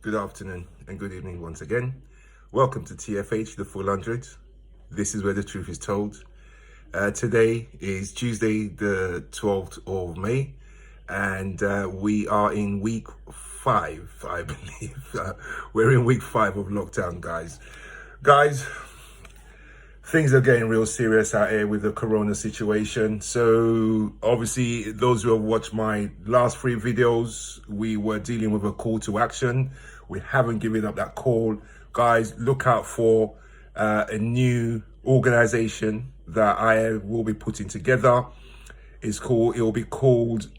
good afternoon, and good evening once again. Welcome to TFH, the Full 100. This is where the truth is told. Today is Tuesday, the 12th of May, and we are in week 5, I believe. We're in week 5 of lockdown, guys. Guys, things are getting real serious out here with the corona situation. So obviously, those who have watched my last 3 videos, we were dealing with a call to action. We haven't given up that call. Guys, look out for a new organization that I will be putting together. It will be called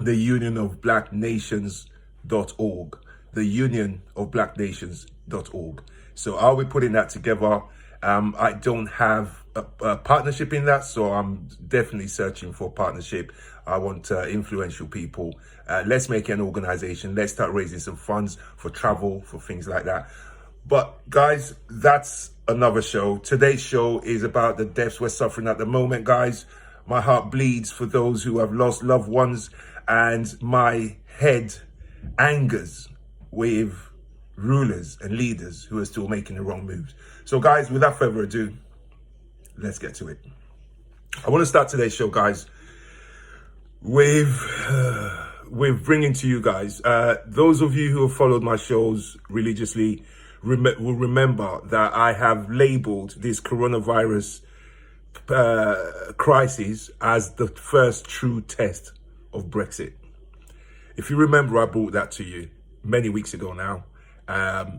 the Union of Black Nations.org. The Union of Black Nations.org. So I'll be putting that together. I don't have a partnership in that, so I'm definitely searching for partnership. I want influential people. Let's make an organization. Let's start raising some funds for travel, for things like that. But guys, that's another show. Today's show is about the deaths we're suffering at the moment, guys. My heart bleeds for those who have lost loved ones, and my head angers with rulers and leaders who are still making the wrong moves. So guys, without further ado, let's get to it. I want to start today's show, guys, with bringing to you guys, those of you who have followed my shows religiously will remember that I have labeled this coronavirus crisis as the first true test of Brexit. If you remember, I brought that to you many weeks ago now.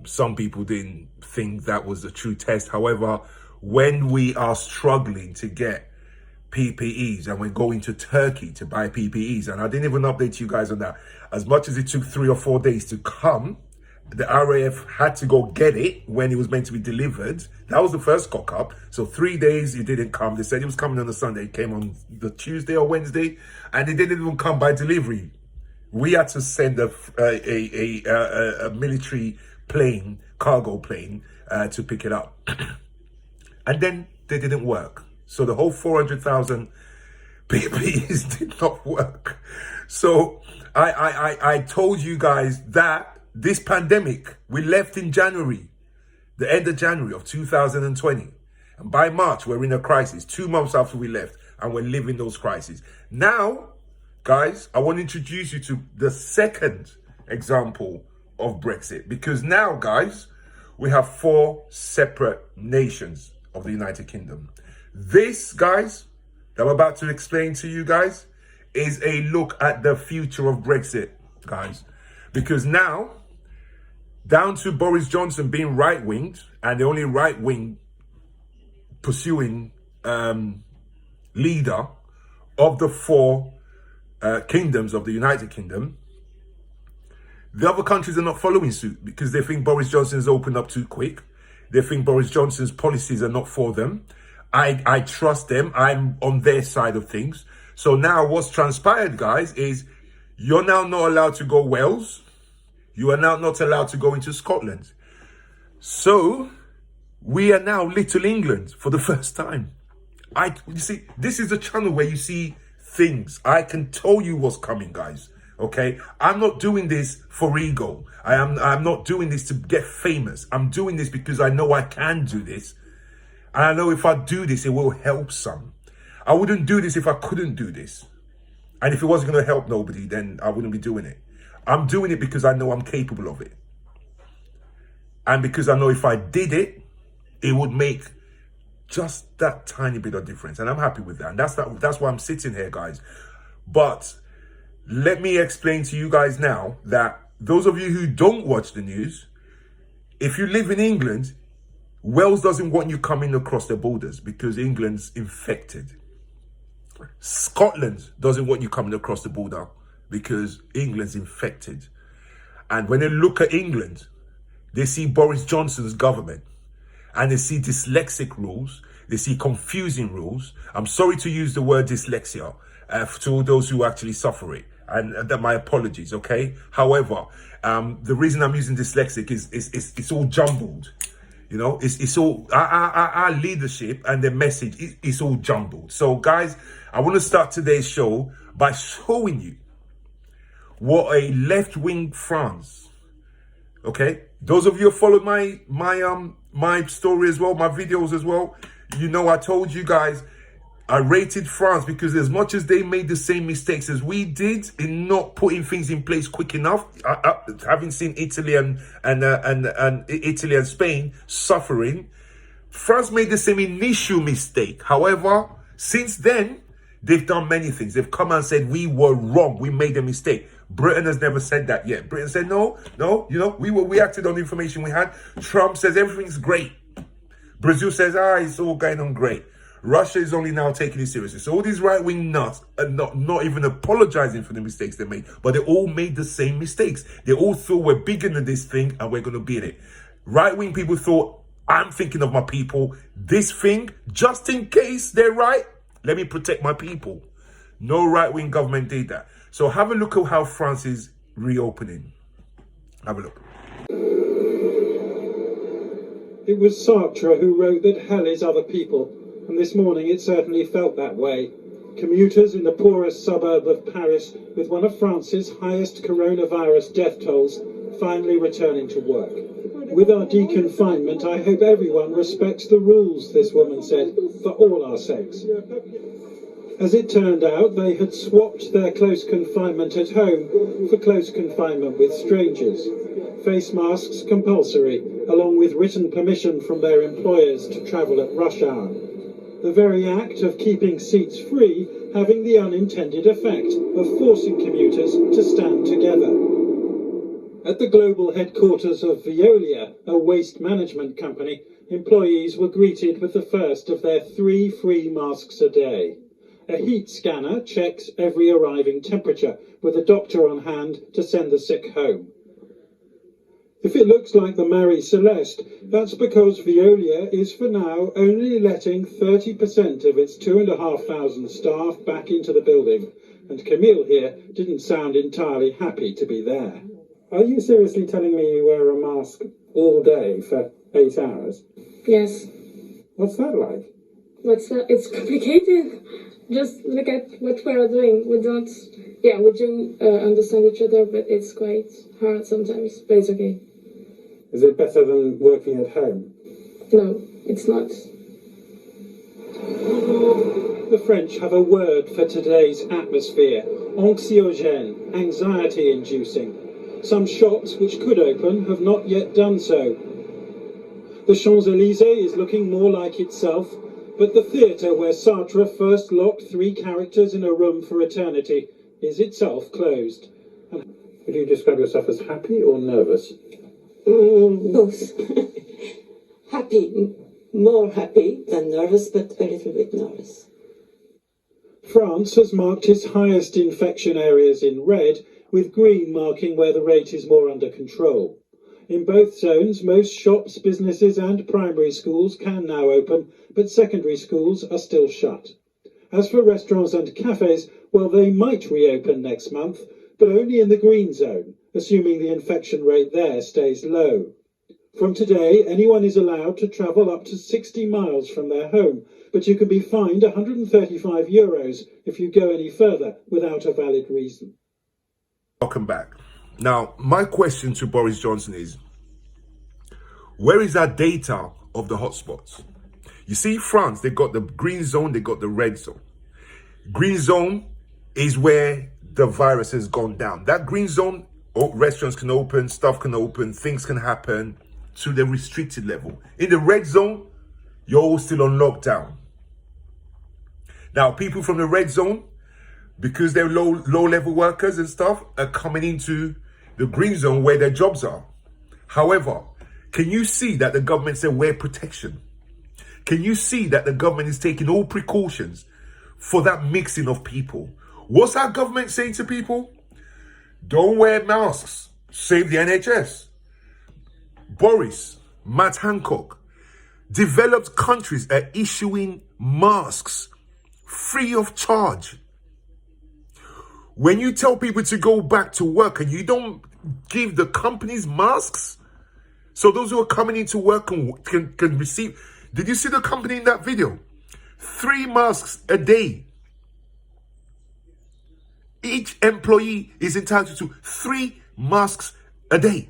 Some people didn't think that was a true test. However, when we are struggling to get PPEs and we're going to Turkey to buy PPEs, and I didn't even update you guys on that, as much as it took 3 or 4 days to come, the RAF had to go get it when it was meant to be delivered. That was the first cock up. So 3 days it didn't come. They said it was coming on a Sunday. It came on the Tuesday or Wednesday, and it didn't even come by delivery. We had to send a military plane, cargo plane, to pick it up. And then they didn't work. So the whole 400,000 PPEs did not work. So I told you guys that this pandemic, we left in January, the end of January of 2020. And by March, we're in a crisis, 2 months after we left, and we're living those crises. Now, guys, I want to introduce you to the second example of Brexit, because now, guys, we have 4 separate nations of the United Kingdom. This, guys, that I'm about to explain to you guys, is a look at the future of Brexit, guys. Because now, down to Boris Johnson being right-winged, and the only right-wing pursuing leader of the 4 kingdoms of the United Kingdom, the other countries are not following suit because they think Boris Johnson's opened up too quick. They think Boris Johnson's policies are not for them. I trust them. I'm on their side of things. So now what's transpired, guys, is you're now not allowed to go Wales. You are now not allowed to go into Scotland. So we are now Little England for the first time. You see, this is a channel where you see things. I can tell you what's coming, guys. Okay, I'm not doing this for ego. I'm not doing this to get famous. I'm doing this because I know I can do this. And I know if I do this, it will help some. I wouldn't do this if I couldn't do this. And if it wasn't going to help nobody, then I wouldn't be doing it. I'm doing it because I know I'm capable of it. And because I know if I did it, it would make just that tiny bit of difference. And I'm happy with that. And that's why I'm sitting here, guys. But let me explain to you guys now that those of you who don't watch the news, if you live in England, Wales doesn't want you coming across their borders because England's infected. Scotland doesn't want you coming across the border because England's infected. And when they look at England, they see Boris Johnson's government and they see dyslexic rules. They see confusing rules. I'm sorry to use the word dyslexia to all those who actually suffer it. And my apologies, okay? However, the reason I'm using dyslexic is it's all jumbled. You know, it's all, our leadership and the message is all jumbled. So guys, I want to start today's show by showing you what a left-wing France Okay, those of you who followed my story as well, my videos as well, you know I told you guys I rated France because as much as they made the same mistakes as we did in not putting things in place quick enough, having seen Italy and Italy and Spain suffering, France made the same initial mistake. However, since then, they've done many things. They've come and said, we were wrong. We made a mistake. Britain has never said that yet. Britain said, no, we acted on the information we had. Trump says everything's great. Brazil says, it's all going on great. Russia is only now taking it seriously. So all these right-wing nuts are not even apologizing for the mistakes they made, but they all made the same mistakes. They all thought we're bigger than this thing and we're going to beat it. Right-wing people thought, I'm thinking of my people. This thing, just in case they're right, let me protect my people. No right-wing government did that. So have a look at how France is reopening. Have a look. It was Sartre who wrote that hell is other people, and this morning it certainly felt that way. Commuters in the poorest suburb of Paris, with one of France's highest coronavirus death tolls, finally returning to work. With our deconfinement, I hope everyone respects the rules, this woman said, for all our sakes. As it turned out, they had swapped their close confinement at home for close confinement with strangers. Face masks compulsory, along with written permission from their employers to travel at rush hour. The very act of keeping seats free having the unintended effect of forcing commuters to stand together. At the global headquarters of Veolia, a waste management company, employees were greeted with the first of their 3 free masks a day. A heat scanner checks every arriving temperature, with a doctor on hand to send the sick home. If it looks like the Marie Celeste, that's because Veolia is for now only letting 30% of its 2,500 staff back into the building, and Camille here didn't sound entirely happy to be there. Are you seriously telling me you wear a mask all day for 8 hours? Yes. What's that like? It's complicated. Just look at what we are doing. We do understand each other, but it's quite hard sometimes, but it's okay. Is it better than working at home? No, it's not. The French have a word for today's atmosphere: anxiogène, anxiety-inducing. Some shops which could open have not yet done so. The Champs-Élysées is looking more like itself, but the theatre where Sartre first locked 3 characters in a room for eternity is itself closed. Would you describe yourself as happy or nervous? Both. Happy, more happy than nervous, but a little bit nervous. France has marked its highest infection areas in red, with green marking where the rate is more under control. In both zones, most shops, businesses and primary schools can now open, but secondary schools are still shut. As for restaurants and cafes, well, they might reopen next month, but only in the green zone, assuming the infection rate there stays low. From today, anyone is allowed to travel up to 60 miles from their home, but you can be fined €135 if you go any further without a valid reason. Welcome back. Now, my question to Boris Johnson is, where is our data of the hotspots? You see, France, they got the green zone, they got the red zone. Green zone is where the virus has gone down. That green zone, restaurants can open, stuff can open, things can happen to the restricted level. In the red zone, you're all still on lockdown. Now, people from the red zone, because they're low-level workers and stuff, are coming into the green zone where their jobs are. However, can you see that the government said wear protection? Can you see that the government is taking all precautions for that mixing of people? What's our government saying to people? Don't wear masks. Save the NHS. Boris, Matt Hancock, developed countries are issuing masks free of charge. When you tell people to go back to work and you don't give the companies masks, so those who are coming into work can receive. Did you see the company in that video? 3 masks a day. Each employee is entitled to 3 masks a day.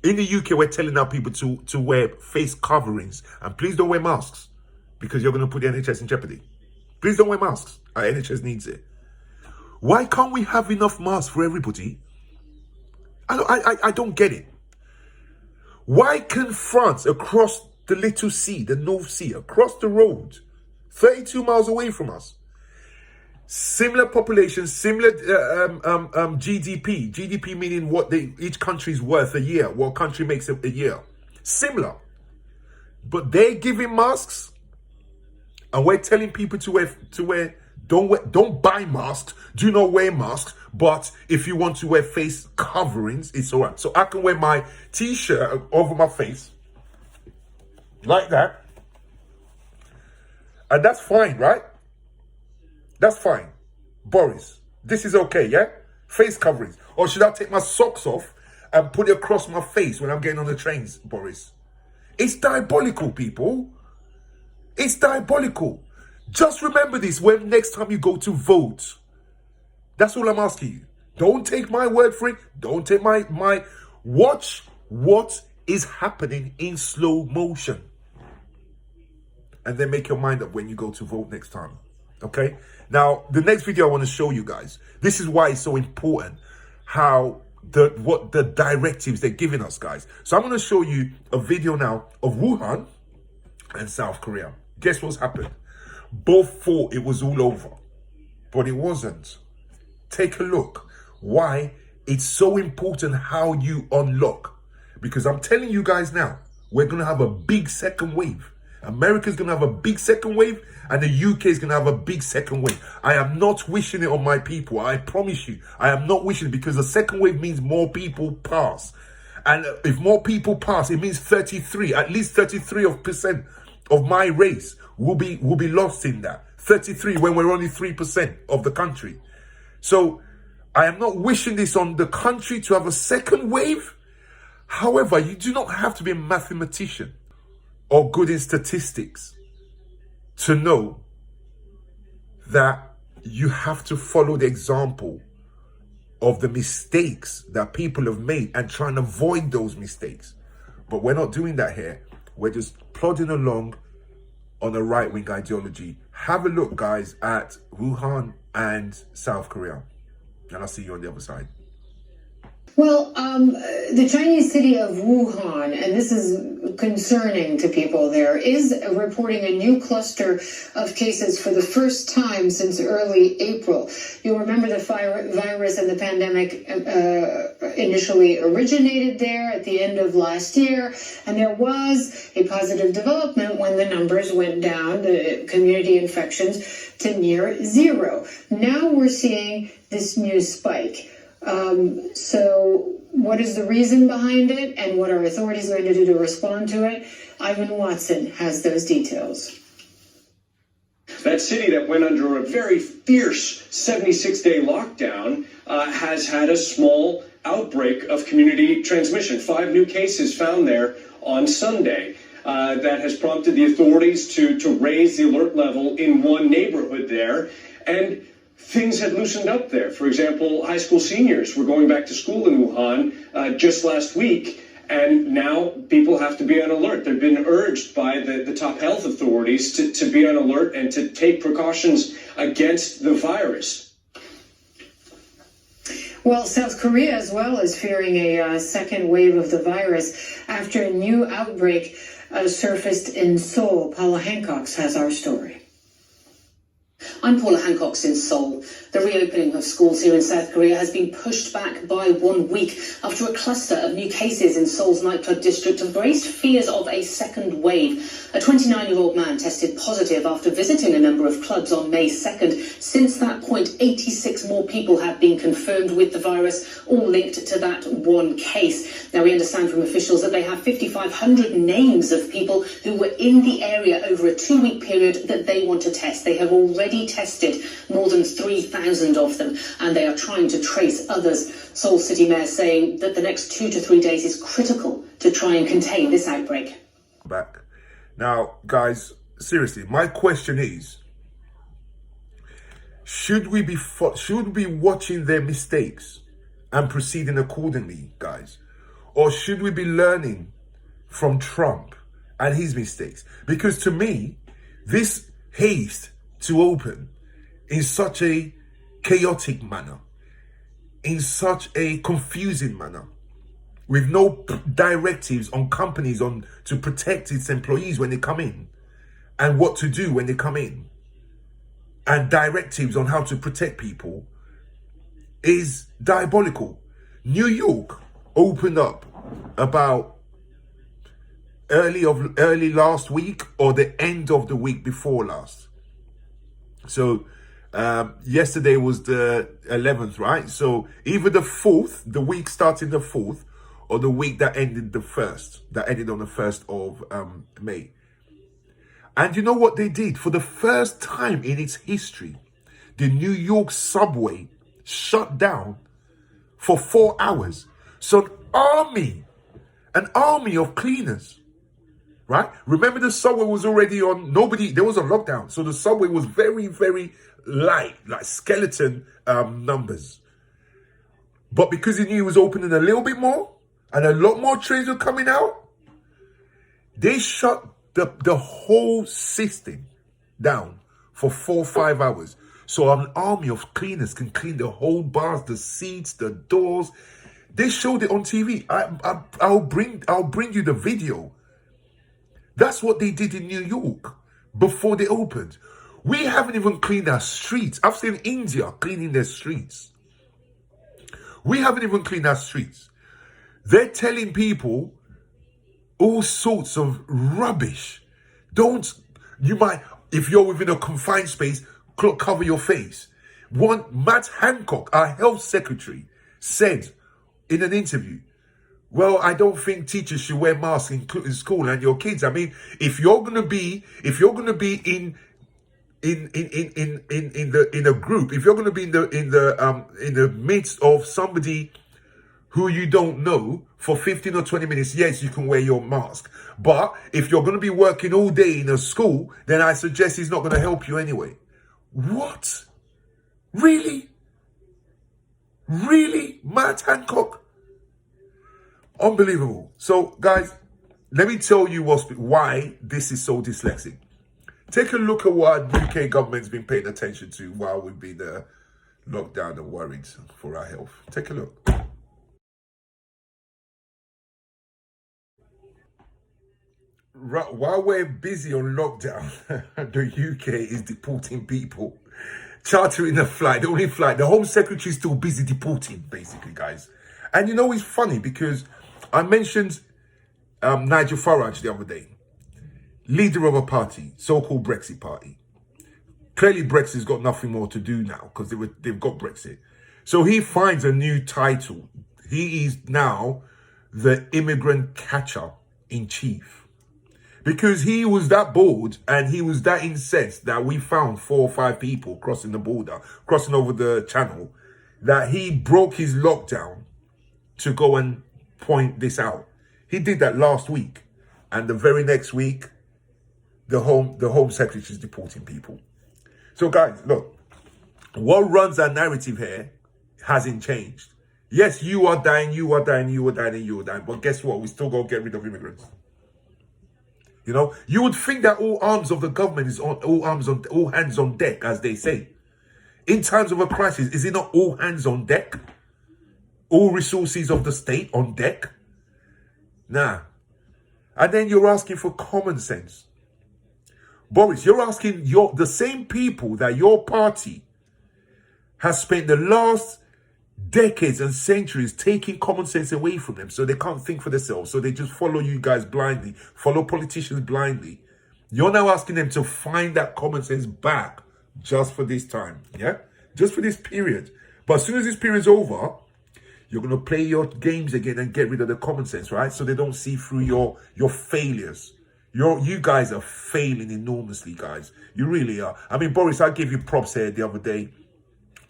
In the UK, we're telling our people to wear face coverings. And please don't wear masks because you're going to put the NHS in jeopardy. Please don't wear masks. Our NHS needs it. Why can't we have enough masks for everybody? I don't get it. Why can France, across the little sea, the North Sea, across the road, 32 miles away from us, similar population, similar GDP meaning what each country's worth a year, what country makes a year, similar, but they're giving masks, and we're telling people to wear. Don't buy masks. Do not wear masks. But if you want to wear face coverings, it's all right. So I can wear my t-shirt over my face like that, and that's fine, right? That's fine. Boris, this is okay, yeah? Face coverings. Or should I take my socks off and put it across my face when I'm getting on the trains, Boris? It's diabolical, people. It's diabolical. Just remember this when next time you go to vote. That's all I'm asking you. Don't take my word for it. Don't take my... Watch what is happening in slow motion. And then make your mind up when you go to vote next time. Okay? Now, the next video I want to show you guys. This is why it's so important. What the directives they're giving us, guys. So I'm going to show you a video now of Wuhan and South Korea. Guess what's happened? Both thought it was all over, but it wasn't. Take a look. Why it's so important how you unlock. Because I'm telling you guys now, we're going to have a big second wave. America's going to have a big second wave, and the UK is going to have a big second wave. I am not wishing it on my people. I promise you, I am not wishing it, because the second wave means more people pass. And if more people pass, it means at least 33% of my race will be lost in that. 33 when we're only 3% of the country. So I am not wishing this on the country to have a second wave. However, you do not have to be a mathematician or good in statistics to know that you have to follow the example of the mistakes that people have made and try and avoid those mistakes. But we're not doing that here. We're just plodding along on a right-wing ideology. Have a look, guys, at Wuhan and South Korea. And I'll see you on the other side. Well, the Chinese city of Wuhan, and this is concerning to people there, is reporting a new cluster of cases for the first time since early April. You'll remember the virus and the pandemic initially originated there at the end of last year, and there was a positive development when the numbers went down, the community infections, to near zero. Now we're seeing this new spike. So what is the reason behind it, and what are authorities going to do to respond to it? Ivan Watson has those details. That city that went under a very fierce 76-day lockdown has had a small outbreak of community transmission. 5 new cases found there on Sunday. That has prompted the authorities to raise the alert level in one neighborhood there. And things had loosened up there. For example, high school seniors were going back to school in Wuhan just last week, and now people have to be on alert. They've been urged by the top health authorities to be on alert and to take precautions against the virus. Well, South Korea as well is fearing a second wave of the virus after a new outbreak surfaced in Seoul. Paula Hancock has our story. I'm Paula Hancock in Seoul. The reopening of schools here in South Korea has been pushed back by 1 week after a cluster of new cases in Seoul's nightclub district have raised fears of a second wave. A 29-year-old man tested positive after visiting a number of clubs on May 2nd. Since that point, 86 more people have been confirmed with the virus, all linked to that one case. Now, we understand from officials that they have 5,500 names of people who were in the area over a 2-week period that they want to test. They have already tested more than 3,000 of them, and they are trying to trace others. Seoul City Mayor saying that the next 2 to 3 days is critical to try and contain this outbreak. Back. Now, guys, seriously, my question is, should we be watching their mistakes and proceeding accordingly, guys? Or should we be learning from Trump and his mistakes? Because to me, this haste to open in such a chaotic manner, in such a confusing manner, with no directives on companies on to protect its employees when they come in, and what to do when they come in, and directives on how to protect people, is diabolical. New York opened up about early last week or the end of the week before last. So yesterday was the 11th, right? So either the 4th, the week starting the 4th, or the week that ended the 1st, that ended on the 1st of May. And you know what they did? For the first time in its history, the New York subway shut down for 4 hours. So an army of cleaners, right? Remember, the subway was already on, there was a lockdown. So the subway was very, very light, like skeleton numbers. But because he knew he was opening a little bit more, and a lot more trains were coming out, they shut the whole system down for 4 or 5 hours. So an army of cleaners can clean the whole bars, the seats, the doors. They showed it on TV. I'll bring you the video. That's what they did in New York before they opened. We haven't even cleaned our streets. I've seen India cleaning their streets. We haven't even cleaned our streets. They're telling people all sorts of rubbish. If you're within a confined space, cover your face. Matt Hancock, our health secretary, said in an interview, well, I don't think teachers should wear masks in school and your kids. I mean, if you're gonna be in a group, if you're gonna be in the midst of somebody who you don't know for 15 or 20 minutes, yes, you can wear your mask. But if you're going to be working all day in a school, then I suggest it's not going to help you anyway. What? Really? Really? Matt Hancock? Unbelievable. So, guys, let me tell you why this is so dyslexic. Take a look at what UK government's been paying attention to while we've been locked down and worried for our health. Take a look. While we're busy on lockdown, the UK is deporting people, chartering a flight, the only flight. The Home Secretary is still busy deporting, basically, guys. And you know, it's funny because I mentioned Nigel Farage the other day, leader of a party, so-called Brexit party. Clearly, Brexit's got nothing more to do now because they've got Brexit. So he finds a new title. He is now the immigrant catcher in chief. Because he was that bored and he was that incensed that we found 4 or 5 people crossing the border, crossing over the channel, that he broke his lockdown to go and point this out. He did that last week. And the very next week, the Home Secretary is deporting people. So guys, look, what runs our narrative here hasn't changed. Yes, you are dying, you are dying, you are dying, and you are dying. But guess what? We still got to get rid of immigrants. You know, you would think that all arms of the government is all hands on deck, as they say. In times of a crisis, is it not all hands on deck? All resources of the state on deck? Nah. And then you're asking for common sense. Boris, you're asking the same people that your party has spent the last decades and centuries taking common sense away from them, so they can't think for themselves, so they just follow you guys blindly, follow politicians blindly. You're now asking them to find that common sense back just for this time, yeah? Just for this period. But as soon as this period's over, you're going to play your games again and get rid of the common sense, right? So they don't see through your failures. You guys are failing enormously, guys. You really are. I mean, Boris, I gave you props here the other day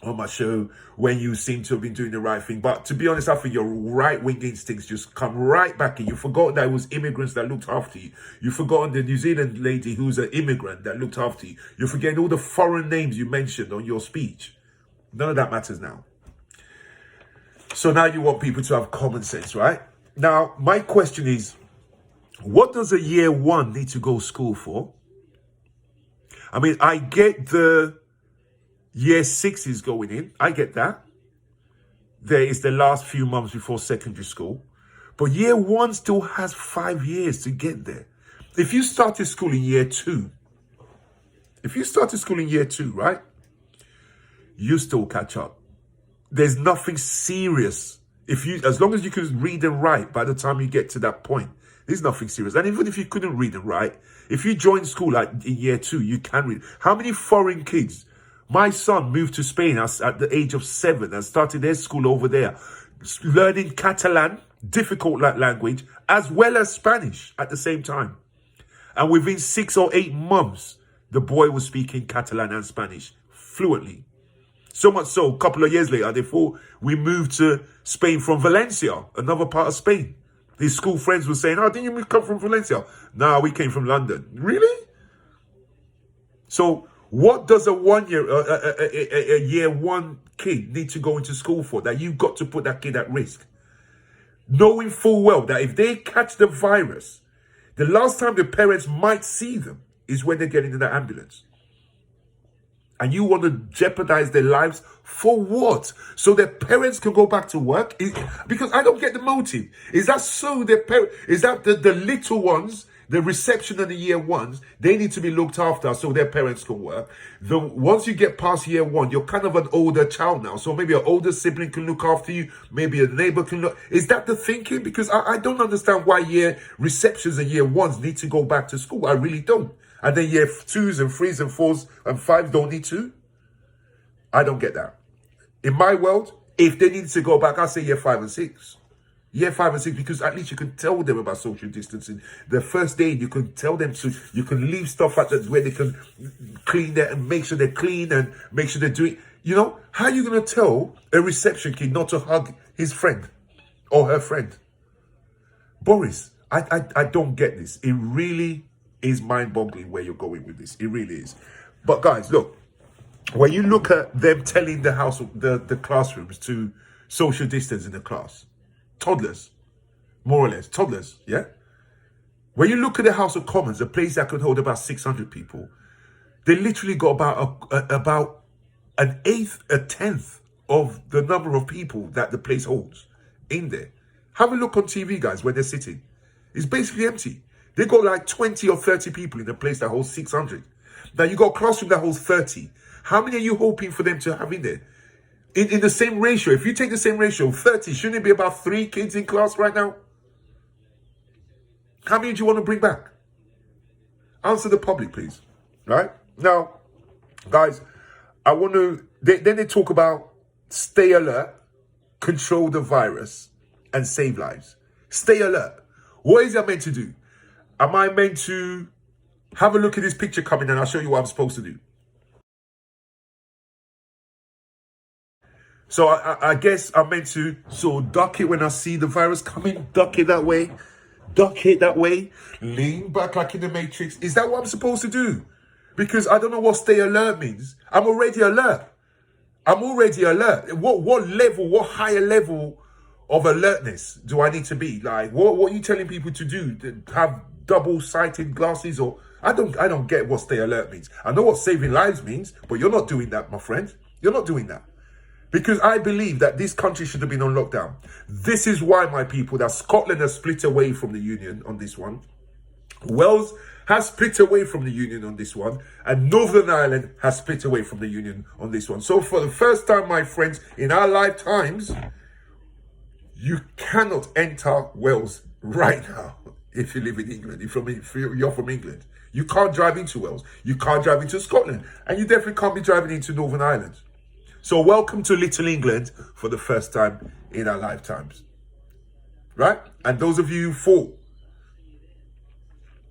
on my show when you seem to have been doing the right thing. But to be honest, I think your right-wing instincts just come right back in. You forgot that it was immigrants that looked after you. You've forgotten the New Zealand lady who's an immigrant that looked after you. You're forgetting all the foreign names you mentioned on your speech. None of that matters now. So now you want people to have common sense, right? Now, my question is, what does a year one need to go to school for? I mean, I get the year sixes going in. I get that. There is the last few months before secondary school. But year one still has 5 years to get there. If you started school in year two, right, you still catch up. There's nothing serious. As long as you can read and write by the time you get to that point, there's nothing serious. And even if you couldn't read and write, if you join school like in year two, you can read. How many foreign kids? My son moved to Spain at the age of 7 and started their school over there, learning Catalan, difficult language, as well as Spanish at the same time. And within 6 or 8 months, the boy was speaking Catalan and Spanish fluently. So much so, a couple of years later, they thought we moved to Spain from Valencia, another part of Spain. His school friends were saying, oh, didn't you come from Valencia? No, we came from London. Really? So what does a year one kid need to go into school for, that you've got to put that kid at risk? Knowing full well that if they catch the virus, the last time the parents might see them is when they get into the ambulance. And you want to jeopardize their lives for what? So their parents can go back to work? Because I don't get the motive. Is that so their parents, is that the little ones, the reception and the year ones, they need to be looked after so their parents can work? Once you get past year one, you're kind of an older child now. So maybe an older sibling can look after you. Maybe a neighbor can look. Is that the thinking? Because I don't understand why year receptions and year ones need to go back to school. I really don't. And then year 2s and 3s and 4s and 5s don't need to. I don't get that. In my world, if they need to go back, I'll say year 5 and 6. Year 5 and 6, because at least you can tell them about social distancing. The first day, you can tell them, so you can leave stuff at where they can clean that and make sure they're clean and make sure they're doing. You know, how are you going to tell a reception kid not to hug his friend or her friend? Boris, I don't get this. It really is mind-boggling where you're going with this. It really is. But guys, look, when you look at them telling the classrooms to social distance in the class, toddlers, more or less, toddlers, yeah? When you look at the House of Commons, a place that could hold about 600 people, they literally got about an eighth, a tenth of the number of people that the place holds in there. Have a look on TV, guys, where they're sitting. It's basically empty. They got like 20 or 30 people in a place that holds 600. Now you got a classroom that holds 30. How many are you hoping for them to have in there? In the same ratio, if you take the same ratio, 30, shouldn't it be about 3 kids in class right now? How many do you want to bring back? Answer the public, please. Right? Now, guys, I want to, then they talk about stay alert, control the virus, and save lives. Stay alert. What is that meant to do? Am I meant to have a look at this picture coming and I'll show you what I'm supposed to do? So I guess I'm meant to duck it when I see the virus coming, duck it that way, lean back like in the Matrix. Is that what I'm supposed to do? Because I don't know what stay alert means. I'm already alert. What level, what higher level of alertness do I need to be? Like, what are you telling people to do? To have double-sighted glasses? Or I don't get what stay alert means. I know what saving lives means, but you're not doing that, my friend. You're not doing that. Because I believe that this country should have been on lockdown. This is why, my people, that Scotland has split away from the Union on this one. Wales has split away from the Union on this one. And Northern Ireland has split away from the Union on this one. So for the first time, my friends, in our lifetimes, you cannot enter Wales right now if you live in England. If you're from England. You can't drive into Wales. You can't drive into Scotland. And you definitely can't be driving into Northern Ireland. So welcome to Little England for the first time in our lifetimes. Right? And those of you who thought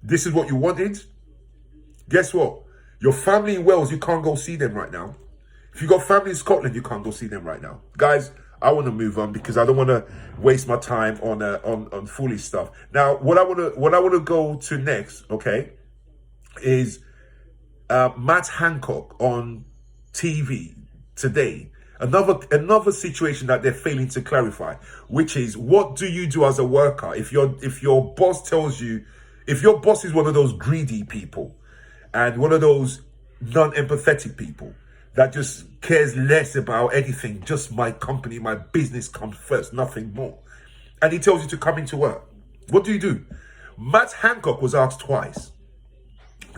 this is what you wanted, guess what? Your family in Wales, you can't go see them right now. If you got family in Scotland, you can't go see them right now. Guys, I want to move on because I don't want to waste my time on foolish stuff. Now, what I want to go to next, okay, is Matt Hancock on TV today, Another situation that they're failing to clarify, which is, what do you do as a worker if your boss tells you, if your boss is one of those greedy people and one of those non-empathetic people that just cares less about anything, just my company, my business comes first, nothing more, and he tells you to come into work? What do you do? Matt Hancock was asked twice.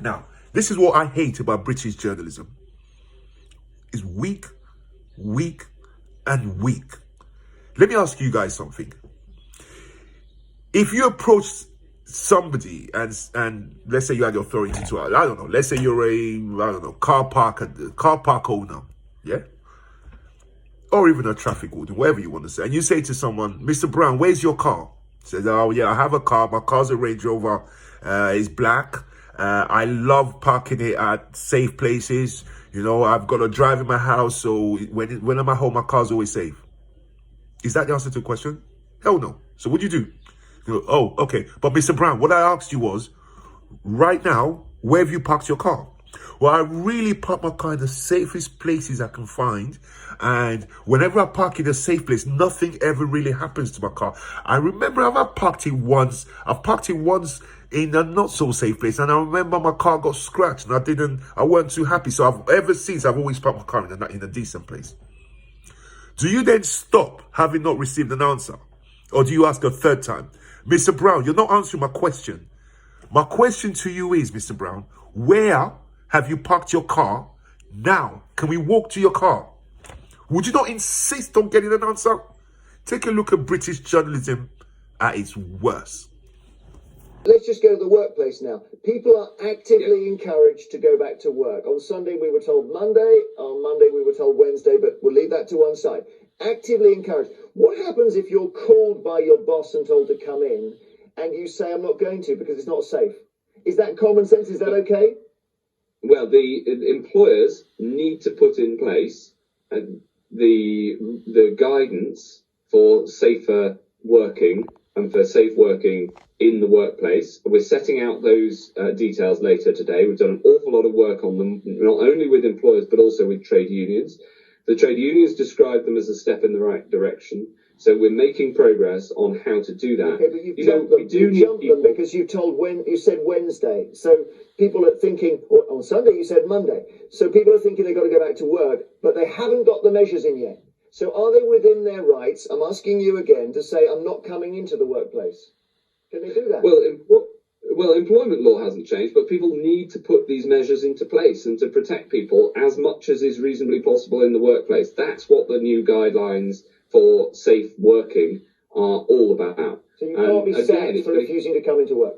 Now, this is what I hate about British journalism. It's weak, and weak. Let me ask you guys something. If you approach somebody and let's say you had the authority to, I don't know, let's say you're a car park owner, yeah? Or even a traffic warden, whatever you want to say. And you say to someone, Mr. Brown, where's your car? He says, oh yeah, I have a car. My car's a Range Rover. It's black. I love parking it at safe places. You know, I've got a drive in my house, so when I'm at home, my car's always safe. Is that the answer to the question? Hell no. So what do you do? You go, oh, okay. But Mr. Brown, what I asked you was, right now, where have you parked your car? Well, I really park my car in the safest places I can find. And whenever I park in a safe place, nothing ever really happens to my car. I remember I've parked it once in a not so safe place, and I remember my car got scratched and I weren't too happy. So ever since I've always parked my car in a decent place. Do you then stop having not received an answer? Or do you ask a third time? Mr. Brown, you're not answering my question. My question to you is, Mr. Brown, where have you parked your car now? Can we walk to your car? Would you not insist on getting an answer? Take a look at British journalism at its worst. Let's just go to the workplace now. People are actively encouraged to go back to work. On Sunday we were told Monday, on Monday we were told Wednesday, but we'll leave that to one side. Actively encouraged. What happens if you're called by your boss and told to come in and you say, I'm not going to because it's not safe? Is that common sense? Is that okay? Well, the employers need to put in place the guidance for safer working and for safe working in the workplace. We're setting out those details later today. We've done an awful lot of work on them, not only with employers, but also with trade unions. The trade unions describe them as a step in the right direction. So we're making progress on how to do that. Okay, but you jumped them because you said Wednesday. So people are thinking, or on Sunday you said Monday. So people are thinking they've got to go back to work, but they haven't got the measures in yet. So are they within their rights? I'm asking you again to say, I'm not coming into the workplace. Can they do that? Well, employment law hasn't changed, but people need to put these measures into place and to protect people as much as is reasonably possible in the workplace. That's what the new guidelines for safe working are all about. So you can't be sacked for refusing to come into work?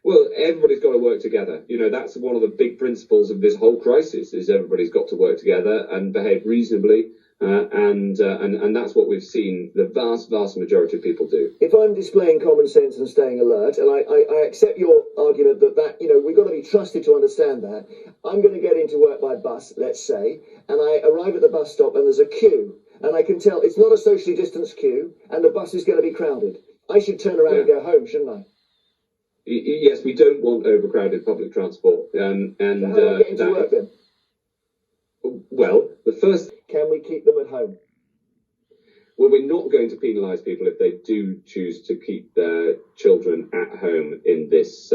Well, everybody's got to work together. You know, that's one of the big principles of this whole crisis, is everybody's got to work together and behave reasonably. And that's what we've seen the vast majority of people do. If I'm displaying common sense and staying alert, and I accept your argument that we've got to be trusted to understand that, I'm going to get into work by bus, let's say, and I arrive at the bus stop and there's a queue, and I can tell it's not a socially distanced queue, and the bus is going to be crowded. I should turn around and go home, shouldn't I? Yes, we don't want overcrowded public transport. So how do I get into work then? Well, the first... Can we keep them at home? Well, we're not going to penalise people if they do choose to keep their children at home in this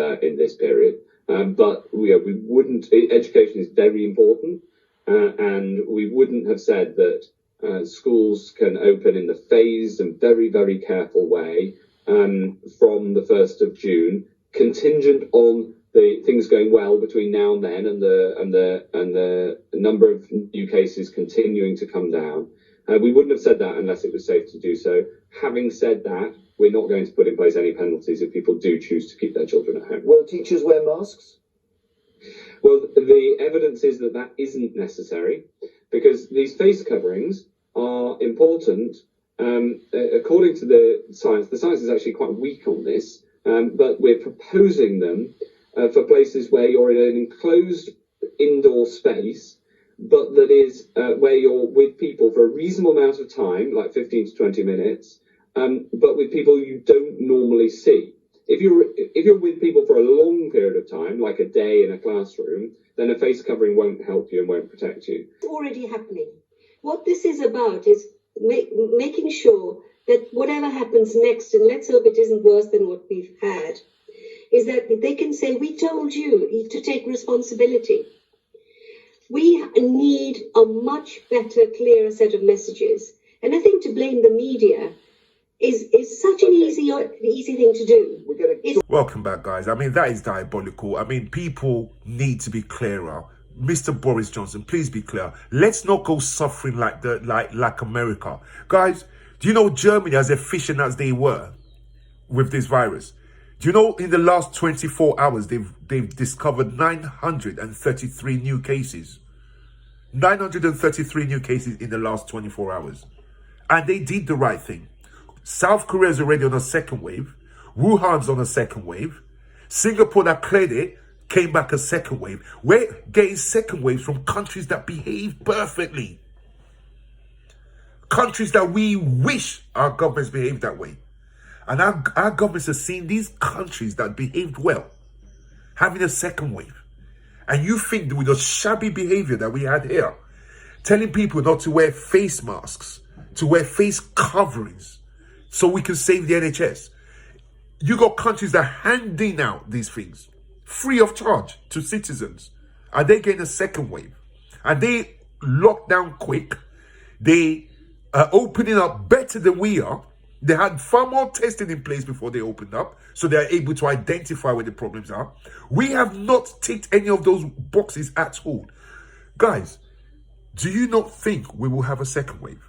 period. But we wouldn't... Education is very important, and we wouldn't have said that schools can open in the phased and very, very careful way from the 1st of June, contingent on the things going well between now and then, and the number of new cases continuing to come down. We wouldn't have said that unless it was safe to do so. Having said that, we're not going to put in place any penalties if people do choose to keep their children at home. Will teachers wear masks? Well, the evidence is that isn't necessary, because these face coverings are important. According to the science is actually quite weak on this, but we're proposing them for places where you're in an enclosed indoor space, but that is where you're with people for a reasonable amount of time, like 15 to 20 minutes, but with people you don't normally see. If you're with people for a long period of time, like a day in a classroom, then a face covering won't help you and won't protect you. It's already happening. What this is about is making sure that whatever happens next, and let's hope it isn't worse than what we've had, is that they can say, we told you to take responsibility. We need a much better, clearer set of messages. And I think to blame the media is such an easy thing to do. Welcome back, guys. I mean, that is diabolical. I mean, people need to be clearer. Mr. Boris Johnson, please be clear. Let's not go suffering like America. Guys, do you know Germany, as efficient as they were with this virus? Do you know in the last 24 hours, they've discovered 933 new cases. 933 new cases in the last 24 hours. And they did the right thing. South Korea is already on a second wave. Wuhan's on a second wave. Singapore, that cleared it, came back a second wave. We're getting second waves from countries that behave perfectly. Countries that we wish our governments behaved that way. And our governments have seen these countries that behaved well having a second wave. And you think with the shabby behavior that we had here, telling people not to wear face masks, to wear face coverings, so we can save the NHS. You got countries that are handing out these things free of charge to citizens. And they getting a second wave. And they lock down quick. They are opening up better than we are. They had far more testing in place before they opened up, so they are able to identify where the problems are. We have not ticked any of those boxes at all. Guys, do you not think we will have a second wave?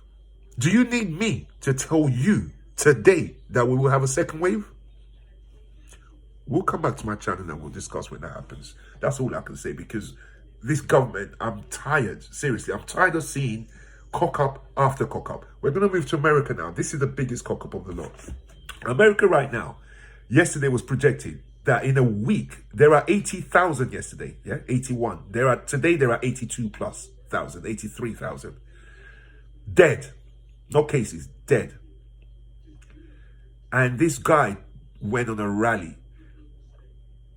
Do you need me to tell you today that we will have a second wave? We'll come back to my channel and we'll discuss when that happens. That's all I can say, because this government, I'm tired. Seriously, I'm tired of seeing cock up after cock up. We're going to move to America now. This is the biggest cock up of the lot. America right now, yesterday was projected that in a week, there are 80,000 yesterday. Yeah, 81. Today there are 82 plus thousand, 83,000. Dead. Not cases, dead. And this guy went on a rally.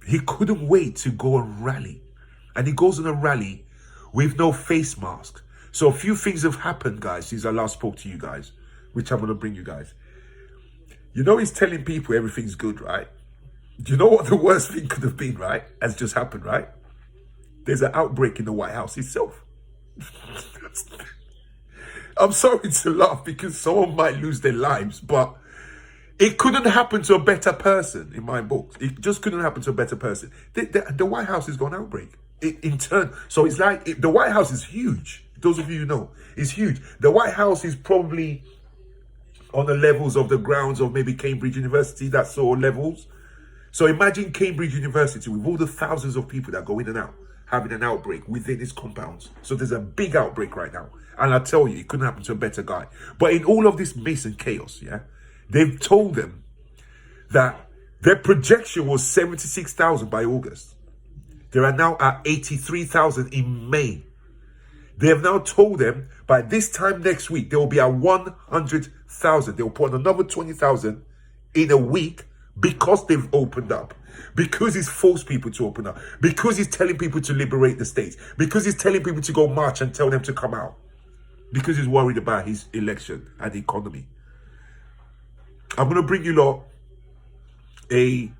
He couldn't wait to go and rally. And he goes on a rally with no face mask. So a few things have happened, guys, since I last spoke to you guys, which I'm going to bring you guys. You know, he's telling people everything's good, right? Do you know what the worst thing could have been, right? Has just happened, right? There's an outbreak in the White House itself. I'm sorry to laugh because someone might lose their lives, but it couldn't happen to a better person in my book. It just couldn't happen to a better person. The White House has got an outbreak in turn. So it's like the White House is huge. Those of you who know, it's huge. The White House is probably on the levels of the grounds of maybe Cambridge University, that sort of levels. So imagine Cambridge University with all the thousands of people that go in and out, having an outbreak within its compounds. So there's a big outbreak right now. And I tell you, it couldn't happen to a better guy. But in all of this mess and chaos, yeah, they've told them that their projection was 76,000 by August. They are now at 83,000 in May. They have now told them by this time next week, they will be at 100,000. They will put on another 20,000 in a week because they've opened up. Because he's forced people to open up. Because he's telling people to liberate the states. Because he's telling people to go march and tell them to come out. Because he's worried about his election and the economy. I'm going to bring you lot a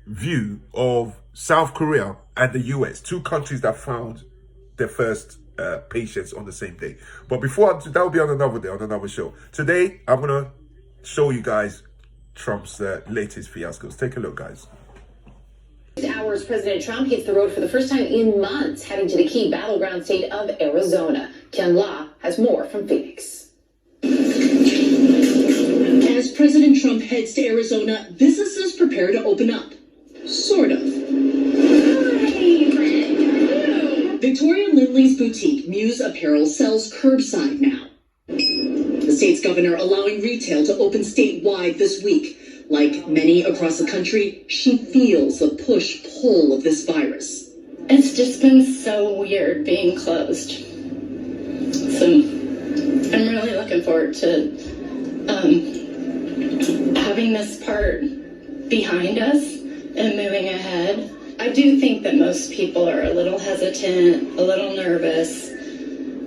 view of South Korea and the US. Two countries that found their first patients on the same day. But before that will be on another day, on another show. Today, I'm going to show you guys Trump's latest fiascos. Take a look, guys. Hours, President Trump hits the road for the first time in months, heading to the key battleground state of Arizona. Ken La has more from Phoenix. As President Trump heads to Arizona, businesses prepare to open up. Sort of. Victoria Lindley's boutique, Muse Apparel, sells curbside now. The state's governor allowing retail to open statewide this week. Like many across the country, she feels the push-pull of this virus. It's just been so weird being closed. So I'm really looking forward to having this part behind us and moving ahead. I do think that most people are a little hesitant, a little nervous,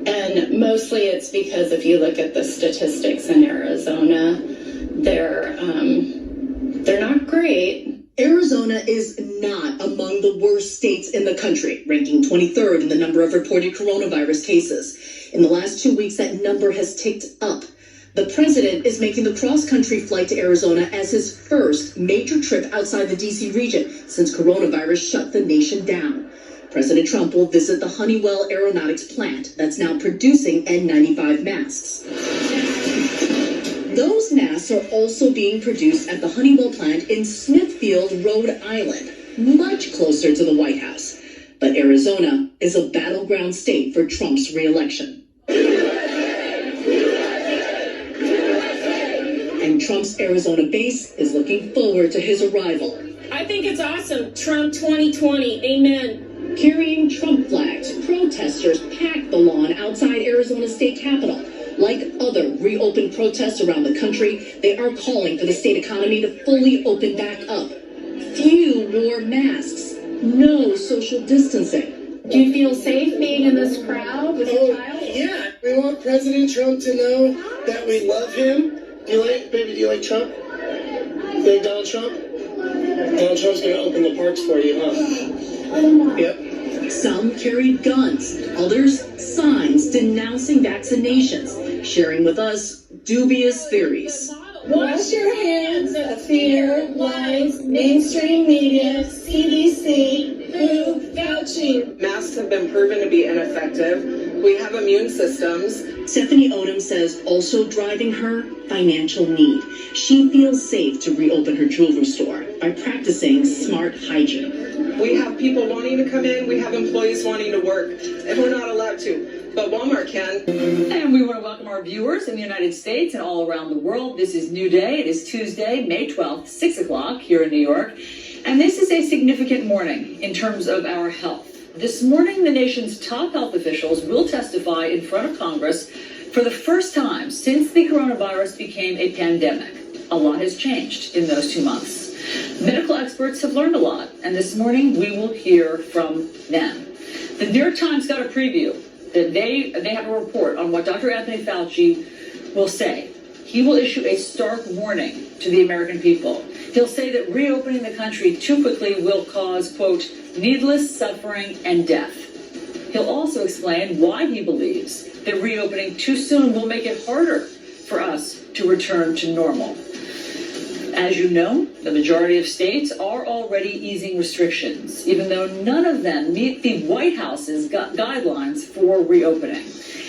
And mostly it's because if you look at the statistics in Arizona, they're not great. Arizona is not among the worst states in the country, ranking 23rd in the number of reported coronavirus cases. In the last 2 weeks, that number has ticked up. The president is making the cross-country flight to Arizona as his first major trip outside the D.C. region since coronavirus shut the nation down. President Trump will visit the Honeywell Aeronautics plant that's now producing N95 masks. Those masks are also being produced at the Honeywell plant in Smithfield, Rhode Island, much closer to the White House. But Arizona is a battleground state for Trump's re-election. And Trump's Arizona base is looking forward to his arrival. I think it's awesome. Trump 2020. Amen. Carrying Trump flags, protesters packed the lawn outside Arizona's state capitol. Like other reopened protests around the country, they are calling for the state economy to fully open back up. Few wore masks, no social distancing. Do you feel safe being in this crowd with your child? Yeah, we want President Trump to know that we love him. Do you like Trump? You like Donald Trump? Donald Trump's gonna open the parks for you, huh? Yep. Some carried guns, others signs denouncing vaccinations, sharing with us dubious theories. Wash your hands of fear, lies, mainstream media, CDC, WHO, Fauci. Masks have been proven to be ineffective. We have immune systems. Stephanie Odom says also driving her financial need. She feels safe to reopen her jewelry store by practicing smart hygiene. We have people wanting to come in. We have employees wanting to work, and we're not allowed to. But Walmart can. And we want to welcome our viewers in the United States and all around the world. This is New Day. It is Tuesday, May 12th, 6 o'clock here in New York. And this is a significant morning in terms of our health. This morning, the nation's top health officials will testify in front of Congress for the first time since the coronavirus became a pandemic. A lot has changed in those 2 months. Medical experts have learned a lot, and this morning we will hear from them. The New York Times got a preview that they have a report on what Dr. Anthony Fauci will say. He will issue a stark warning to the American people. He'll say that reopening the country too quickly will cause, quote, needless suffering and death. He'll also explain why he believes that reopening too soon will make it harder for us to return to normal. As you know, the majority of states are already easing restrictions, even though none of them meet the White House's guidelines for reopening.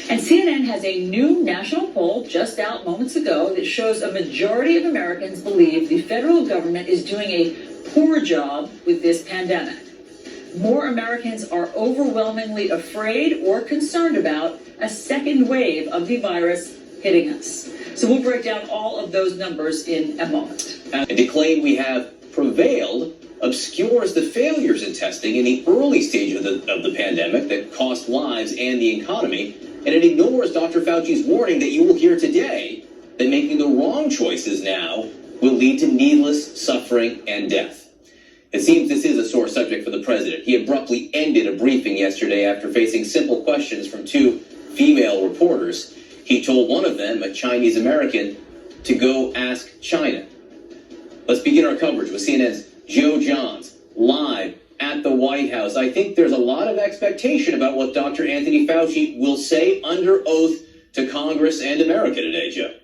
And CNN has a new national poll just out moments ago that shows a majority of Americans believe the federal government is doing a poor job with this pandemic. More Americans are overwhelmingly afraid or concerned about a second wave of the virus hitting us. So we'll break down all of those numbers in a moment. And to claim we have prevailed obscures the failures in testing in the early stage of the pandemic that cost lives and the economy, and it ignores Dr. Fauci's warning that you will hear today that making the wrong choices now will lead to needless suffering and death. It seems this is a sore subject for the president. He abruptly ended a briefing yesterday after facing simple questions from two female reporters. He told one of them, a Chinese American, to go ask China. Let's begin our coverage with CNN's Joe Johns, live at the White House. I think there's a lot of expectation about what Dr. Anthony Fauci will say under oath to Congress and America today, Joe.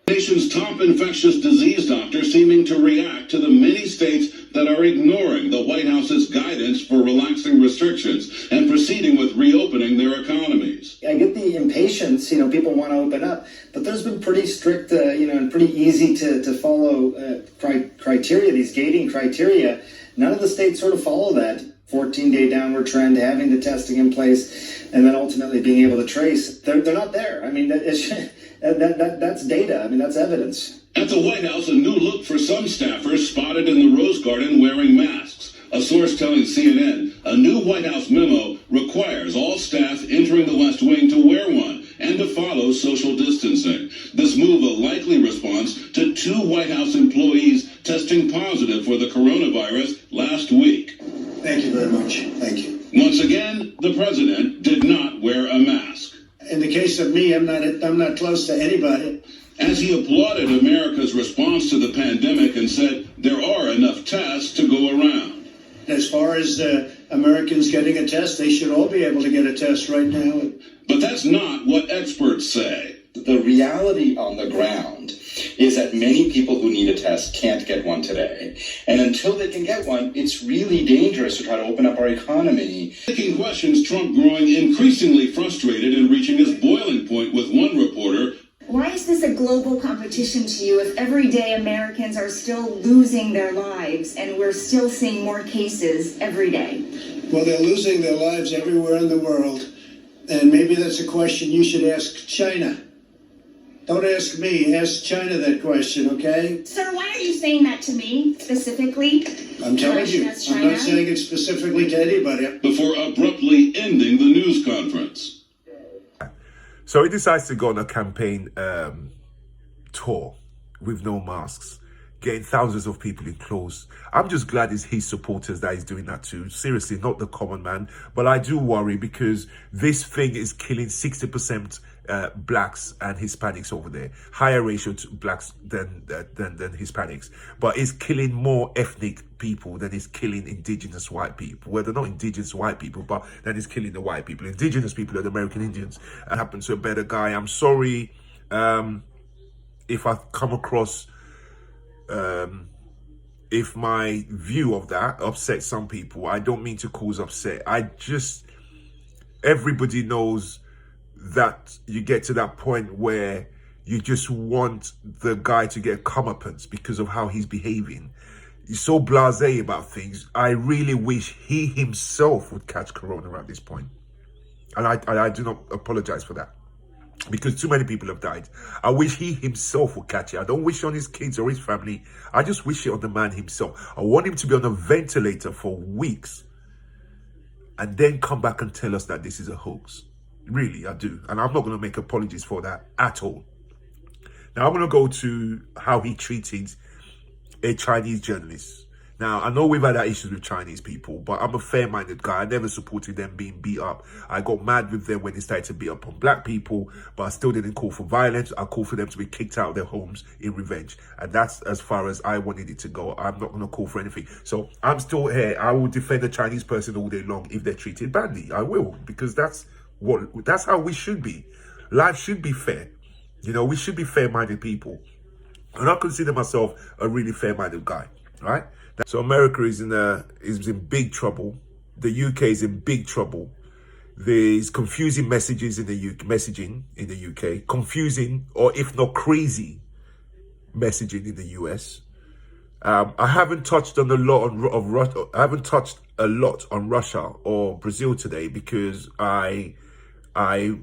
The nation's top infectious disease doctor seeming to react to the many states that are ignoring the White House's guidance for relaxing restrictions and proceeding with reopening their economies. I get the impatience, people want to open up, but there's been pretty strict, and pretty easy to follow criteria, these gating criteria. None of the states sort of follow that 14-day downward trend, having the testing in place, and then ultimately being able to trace. They're not there. I mean, that's data. I mean, that's evidence. At the White House, a new look for some staffers spotted in the Rose Garden wearing masks. A source telling CNN a new White House memo requires all staff entering the West Wing to wear one and to follow social distancing. This move a likely response to two White House employees testing positive for the coronavirus last week. Thank you very much. Thank you. Once again, the president did not wear a mask. In the of me. I'm not close to anybody. As he applauded America's response to the pandemic and said there are enough tests to go around. As far as Americans getting a test, they should all be able to get a test right now. But that's not what experts say. The reality on the ground is that many people who need a test can't get one today. And until they can get one, it's really dangerous to try to open up our economy. Taking questions, Trump growing increasingly frustrated and reaching his boiling point with one reporter. Why is this a global competition to you if every day Americans are still losing their lives and we're still seeing more cases every day? Well, they're losing their lives everywhere in the world. And maybe that's a question you should ask China. Don't ask me, ask China that question, okay? Sir, why are you saying that to me specifically? I'm telling you, I'm not saying it specifically to anybody. Before abruptly ending the news conference. So he decides to go on a campaign tour with no masks, getting thousands of people in close. I'm just glad it's his supporters that he's doing that too. Seriously, not the common man. But I do worry because this thing is killing 60% blacks and Hispanics over there. Higher ratio to blacks than Hispanics. But it's killing more ethnic people than it's killing indigenous white people. Well, they're not indigenous white people, but then it's killing the white people. Indigenous people are the American Indians. I happen to a better guy. I'm sorry if I come across... if my view of that upsets some people. I don't mean to cause upset. Everybody knows that you get to that point where you just want the guy to get comeuppance because of how he's behaving. He's so blasé about things. I really wish he himself would catch corona at this point. And I do not apologize for that, because too many people have died. I wish he himself would catch it. I don't wish it on his kids or his family. I just wish it on the man himself. I want him to be on a ventilator for weeks and then come back and tell us that this is a hoax. Really, I do. And I'm not going to make apologies for that at all. Now, I'm going to go to how he treated a Chinese journalist. Now, I know we've had our issues with Chinese people, but I'm a fair-minded guy. I never supported them being beat up. I got mad with them when they started to beat up on black people, but I still didn't call for violence. I called for them to be kicked out of their homes in revenge. And that's as far as I wanted it to go. I'm not going to call for anything. So I'm still here. I will defend a Chinese person all day long if they're treated badly. I will, because that's how we should be. Life should be fair. You know, we should be fair-minded people. And I consider myself a really fair-minded guy, right? So America is in big trouble. The UK is in big trouble. There's confusing messages in the UK, confusing or if not crazy messaging in the US. I haven't touched on a lot on Russia or Brazil today because I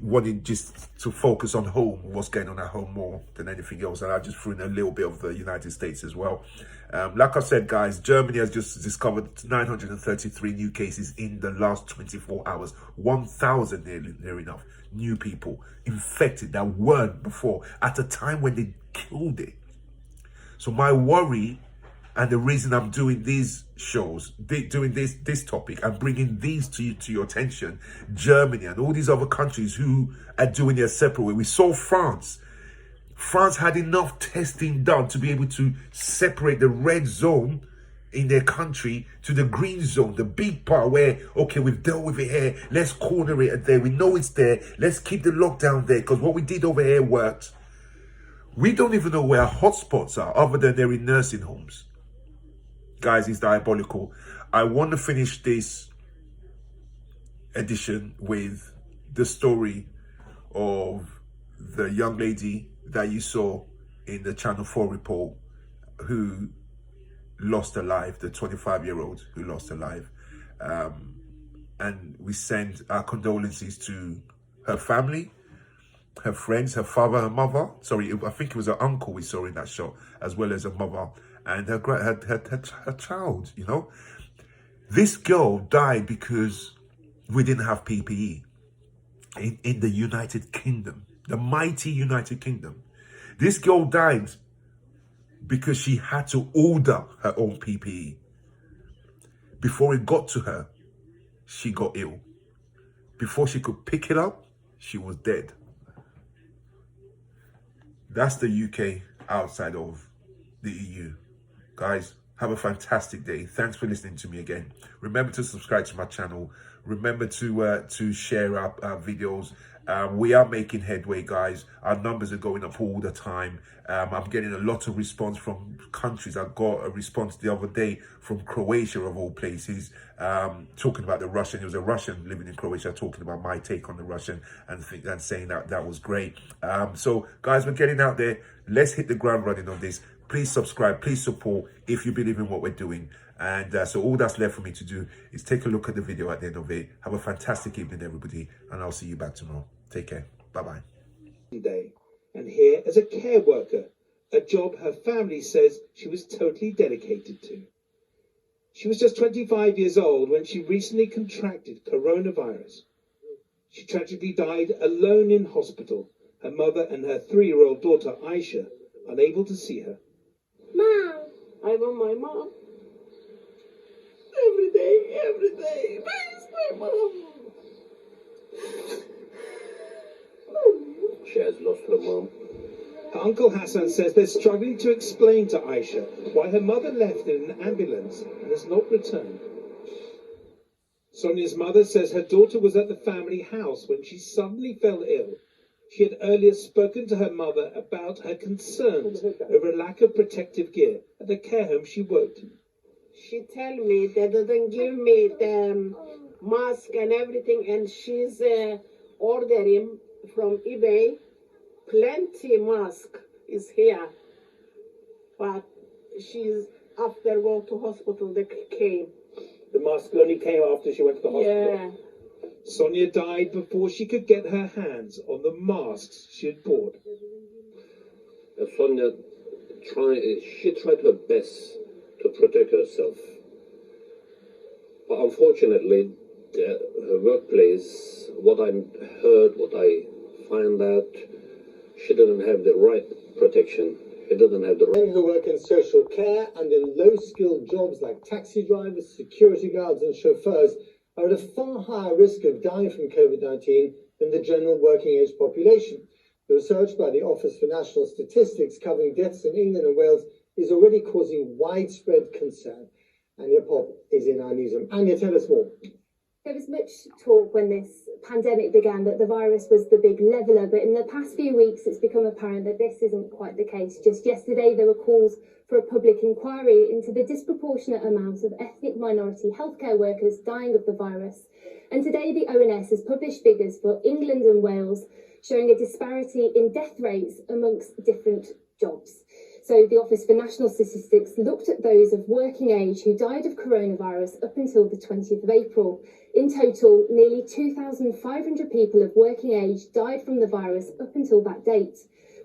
wanted just to focus on home, what's going on at home more than anything else. And I just threw in a little bit of the United States as well. Like I said, guys, Germany has just discovered 933 new cases in the last 24 hours. 1,000 near enough new people infected that weren't before at a time when they killed it. So my worry, and the reason I'm doing these shows, doing this topic and bringing these to your attention, Germany and all these other countries who are doing their separate way. We saw France. France had enough testing done to be able to separate the red zone in their country to the green zone, the big part where, okay, we've dealt with it here, let's corner it there, we know it's there, let's keep the lockdown there, because what we did over here worked. We don't even know where our hotspots are, other than they're in nursing homes. Guys, it's diabolical. I want to finish this edition with the story of the young lady that you saw in the Channel 4 report who lost her life, the 25-year-old who lost her life. And we send our condolences to her family, her friends, her father, her mother. Sorry, I think it was her uncle we saw in that shot, as well as her mother and her child, you know. This girl died because we didn't have PPE in the United Kingdom, the mighty United Kingdom. This girl died because she had to order her own PPE. Before it got to her, she got ill. Before she could pick it up, she was dead. That's the UK outside of the EU. Guys, have a fantastic day. Thanks for listening to me again. Remember to subscribe to my channel. Remember to share our videos. We are making headway, guys. Our numbers are going up all the time. I'm getting a lot of response from countries. I got a response the other day from Croatia, of all places, talking about the Russian. It was a Russian living in Croatia talking about my take on the Russian and saying that was great. So, guys, we're getting out there. Let's hit the ground running on this. Please subscribe, please support if you believe in what we're doing. And so all that's left for me to do is take a look at the video at the end of it. Have a fantastic evening, everybody, and I'll see you back tomorrow. Take care. Bye-bye. Day, and here as a care worker, a job her family says she was totally dedicated to. She was just 25 years old when she recently contracted coronavirus. She tragically died alone in hospital, her mother and her 3-year-old daughter, Aisha, unable to see her. Mom, I want my mom. Every day. Where's my mom? She has lost her mom. Her uncle Hassan says they're struggling to explain to Aisha why her mother left in an ambulance and has not returned. Sonia's mother says her daughter was at the family house when she suddenly fell ill. She had earlier spoken to her mother about her concerns over a lack of protective gear at the care home she worked in. She tell me they didn't give me the mask and everything, and she's ordering from eBay. Plenty mask is here, but she's after go to hospital. They came. The mask only came after she went to the hospital. Yeah. Sonia died before she could get her hands on the masks she had bought. Sonia tried her best to protect herself. But unfortunately, her workplace, what I heard, what I find out, she didn't have the right protection. She didn't have the right. Men who work in social care and in low-skilled jobs like taxi drivers, security guards and chauffeurs are at a far higher risk of dying from COVID-19 than the general working-age population. The research by the Office for National Statistics covering deaths in England and Wales is already causing widespread concern. Anya Pop is in our newsroom. Anya, tell us more. There was much talk when this pandemic began that the virus was the big leveller, but in the past few weeks it's become apparent that this isn't quite the case. Just yesterday there were calls for a public inquiry into the disproportionate amount of ethnic minority healthcare workers dying of the virus. And today the ONS has published figures for England and Wales showing a disparity in death rates amongst different jobs. So the Office for National Statistics looked at those of working age who died of coronavirus up until the 20th of April. In total, nearly 2,500 people of working age died from the virus up until that date,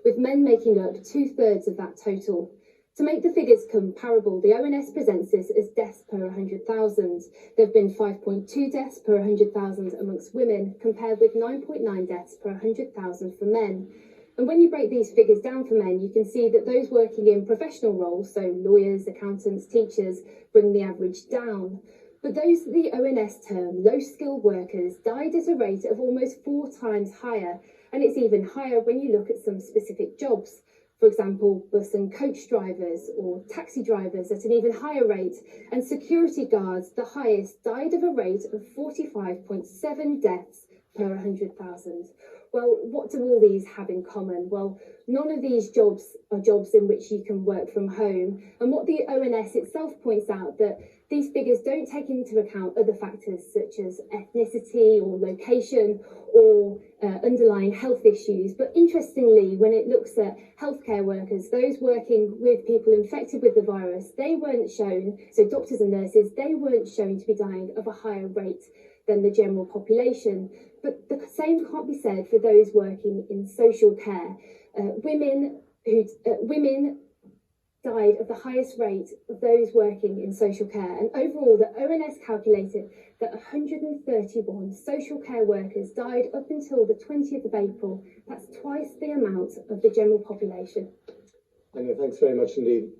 with men making up 2/3 of that total. To make the figures comparable, the ONS presents this as deaths per 100,000. There have been 5.2 deaths per 100,000 amongst women, compared with 9.9 deaths per 100,000 for men. And when you break these figures down for men, you can see that those working in professional roles, so lawyers, accountants, teachers, bring the average down. But those the ONS term low-skilled workers died at a rate of almost 4 times higher, and it's even higher when you look at some specific jobs. For example, bus and coach drivers or taxi drivers at an even higher rate, and security guards, the highest, died of a rate of 45.7 deaths per 100,000. Well, what do all these have in common? Well, none of these jobs are jobs in which you can work from home. And what the ONS itself points out, that these figures don't take into account other factors such as ethnicity or location or underlying health issues. But interestingly, when it looks at healthcare workers, those working with people infected with the virus, they weren't shown, so doctors and nurses, they weren't shown to be dying of a higher rate than the general population. But the same can't be said for those working in social care. Women died of the highest rate of those working in social care. And overall, the ONS calculated that 131 social care workers died up until the 20th of April. That's twice the amount of the general population. Anya, thanks very much indeed.